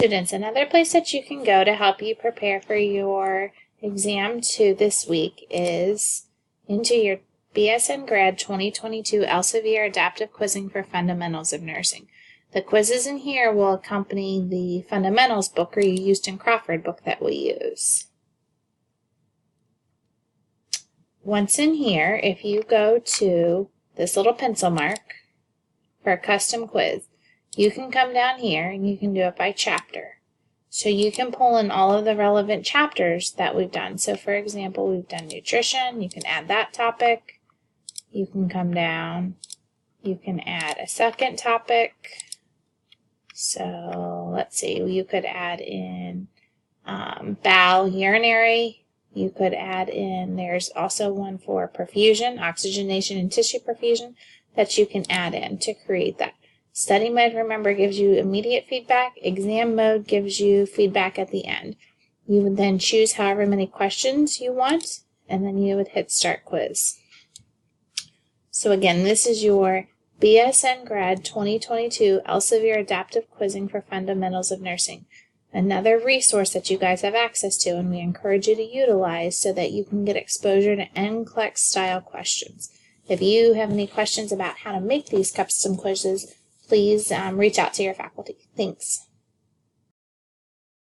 Students, another place that you can go to help you prepare for your exam 2 this week is into your BSN Grad 2022 Elsevier Adaptive Quizzing for Fundamentals of Nursing. The quizzes in here will accompany the Fundamentals book or your Houston Crawford book that we use. Once in here, if you go to this little pencil mark for a custom quiz, you can come down here and you can do it by chapter. So you can pull in all of the relevant chapters that we've done. So for example, we've done nutrition. You can add that topic. You can come down. You can add a second topic. So let's see, you could add in bowel, urinary. You could add in, there's also one for perfusion, oxygenation and tissue perfusion that you can add in to create that. Study mode, remember, gives you immediate feedback. Exam mode gives you feedback at the end. You would then choose however many questions you want, and then you would hit Start Quiz. So again, this is your BSN Grad 2022 Elsevier Adaptive Quizzing for Fundamentals of Nursing. Another resource that you guys have access to, and we encourage you to utilize so that you can get exposure to NCLEX style questions. If you have any questions about how to make these custom quizzes, please reach out to your faculty. Thanks.